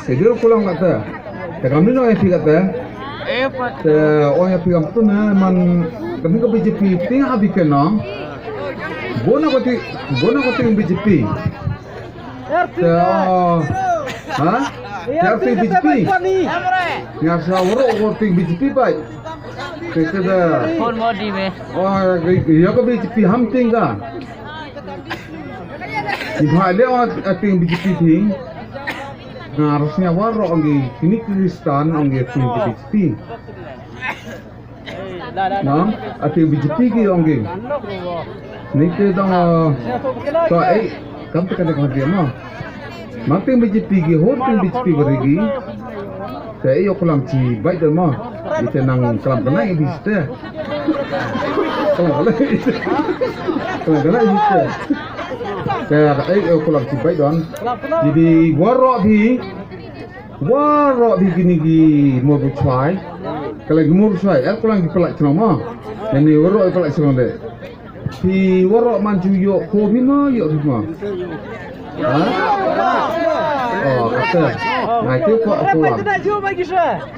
Sedir pulang kata. Kami no epi kata. Oh epi kamu tu na man kami ke BJP ting abi kena. Bona kati BJP. Ha? Siapa ting BJP? Yang saya ting BJP baik. Kita dah. Phone body be. Oh, ya ke BJP ham ting kan? Ibhale ting BJP ting. Nah, harusnya warok anggi kini Kristan anggi ting BJP. Nah, ting BJP ki anggi. Ni ke dong. So, kamu tekan dia mah. Makin BJP ki hot ting BJP berigi. Saya yo kelam ci baik dah mah. Kita nang kelam kena ini kita. Oh, boleh. Oh, kena ini kita. Saya yo kelam ci baik don. Jadi warok bi gini gi Moorapushai. Kalau gi Moorapushai, kelam gi pelak celama. Ini warok pelak celama deh. Di warok manju yo kopi no yo semua. Oh, kata. Nah, itu kok aku lah.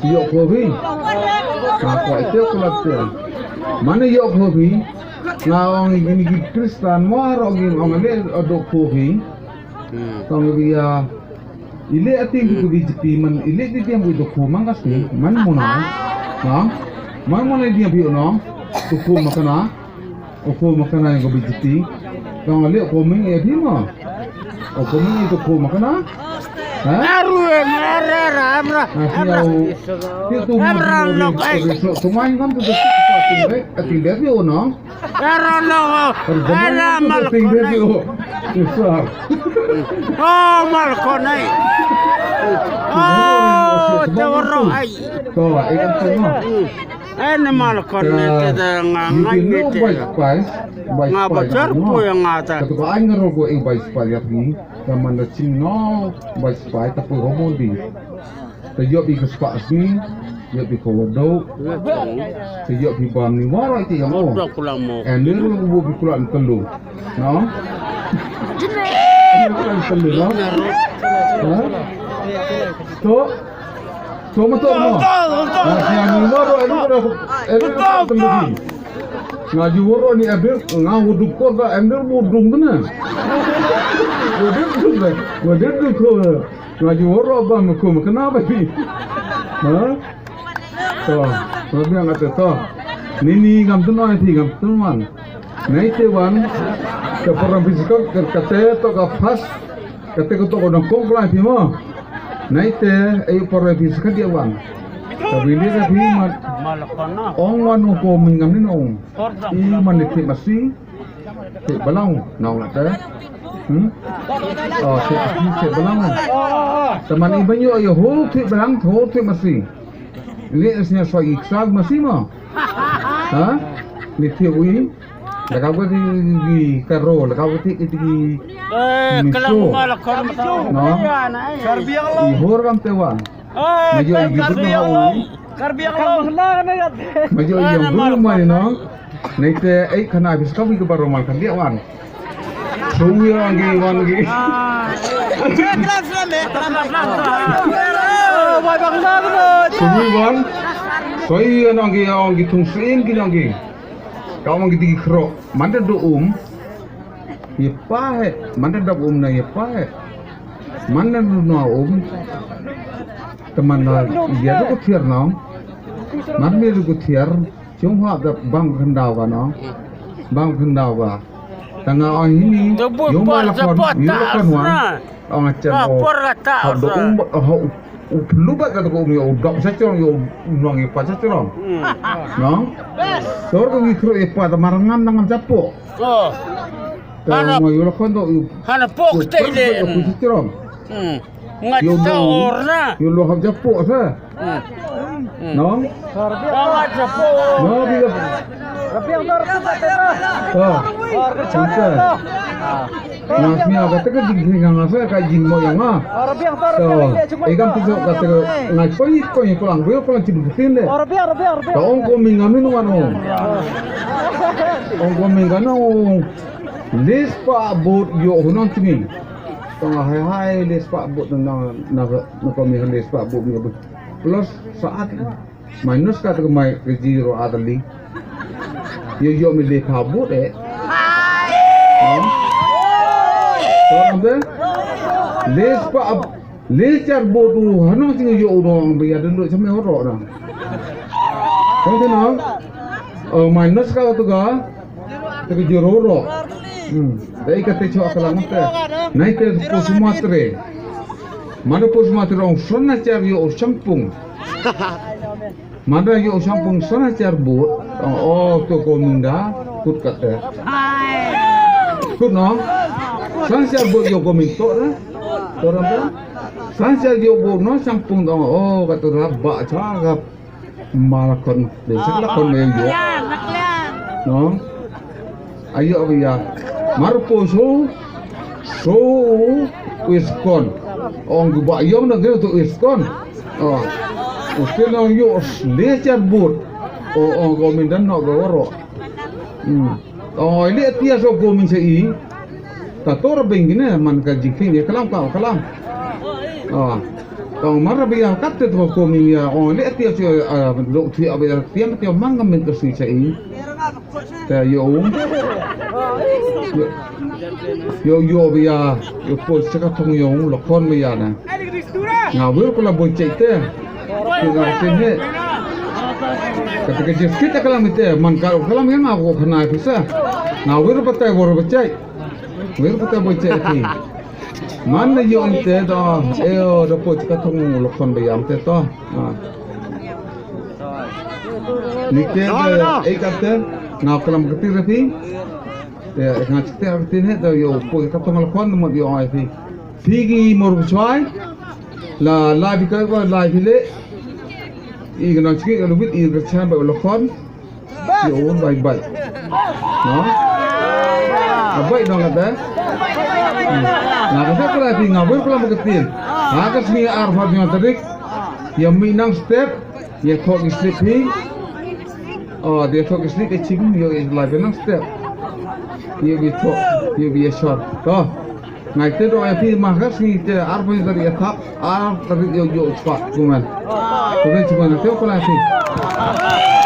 Yok kopi. Nah, kok itu aku lah. Mana yok kopi? Nah, orang ini Kristen, marah orang ini ada kopi. Kalau dia, ini arti itu BJP, man, ini dia buat kopi mangkas ni, mana mana? Nah, mana dia buat nong? Kopi makanan, kopi makanan yang BJP. Kalau lihat kopi ni dia mah. Oh, kopi itu kopi makanan? Animal connected ngabacar po yang ngata. Ketika aing ngerogo ing bayi sepaya ni, zaman dah cino bayi sepaya tapi homodi. Sejak di kespak ni, sejak di kawadau, sejak di bam ni warai ti yang oh. Ender yang buat bikulan telu, no? Bikulan telu, no? So betul mo. Yang ni warai ini telu. Ngaju woro ni abel ngau dukor ba ember mudung kena. Wadir dukor. Ngaju woro ba mako kenapa ni? Ha? So biang kata to. Nini ngam tunai thi ngam tunan. Nai tewan ke perang fisikal kata to ka pas kata ko to ko kongla thi mo. Nai te ai perang fisikal dia wan. Tapi dia tapi orang ko mingam ni nong. I maniti masih. Cek balang nong ada. Oh cek balang. Teman ibanyo ayo ho cek balang ho cek masih. Ini esnya so iksag masih mah. Ha? Ni tiwi. Lekau di karo, lekau di Kalau malakon no. Ihor kam tewan. Maju ibu tu maju yang belum mana no, nanti kena habis kau itu baru makan dia wan. Sungai lagi. Sungai wan, saya nanti tungsuin lagi. Kau nanti kerok, mana do ye pahe, mana do na ye pahe, mana do na teman dia tu kutiar nong, mana tu kutiar, cuma ada bang kendau kan nong, bang kendau kan, tengah orang ini, yang malakon wan, orang cakap, lupa kata kau ni, dok saja orang yang ipat saja orang, nong, seorang mikro ipat, marangan dengan capok, kalau mau yulakon tu, hana pok tele, Ngacaur na. Yung lohab japo sa. No? Bangat japo. No, biga. Rapiang tor kita. Oh. Cinta. Nasnya kata ka jing nga sa ka jing mo yang ah. Rapiang tor so, ikam tu kata ngai ko pulang cibutin deh. Rapiang. Taong ko mingamin wano. Ong ko mingano. Lis pa abot yo hunon tini. tengah hai les pak but nang kami les pak but ni plus saat minus kata kemai ke zero adali yo mi le kabut orang tu les pak les jar but tu hanong sing yo orang biar dulu sampai horok dah kau tahu minus kata tu ga tu zero horok dari kata cakap kalang tu naik ke pos matre mana pos matre orang sana cari yo sampung mana yo sampung sana cari but tu kominda kut kata kut no sana cari but yo kominto lah orang tu sana cari yo but no sampung kata rabak cakap malakon desa lakon yo no ayo biar Moorapushai Wiskon orang gubak yang nak kena tu Wiskon mungkin orang yuk lecar but orang komendan nak berwarok ini tiada so komen sei tak tahu apa yang ni man kaji kini kalam orang marah biar kata tu komen ya orang ini tiada so lok tiada biar tiada mangam mentersi sei yo biar yo pun cakap thong yo lakon biar na ngawir pula bocek teh tinggal sini ketika jeskit kalam itu man kalam yang aku kena bisa ngawir pakai bor bocek wir pakai bocek ni mana yo ente dah dah pun cakap thong lakon biar teh toh nikah kata ngau kalam ketir rapi ya ngacik teh arti ni dah yo pun kata malakon tu dia orang itu pergi Moorapushai la live kau live le i kena cik kalau bit i kerja malakon yo baik no baik dong kata kata kalau pergi ngabur kalau berketir akan sini arfa yang terik yang minang step yang thok slip hi dia thok slip cing yo live minang step ये भी तो ये भी शॉट तो नाइटे तो ऐसी मार्केट में ते आर बजे तक ये था आर तक जो स्पॉट कुमन तो ये चुका ना तो कोला थी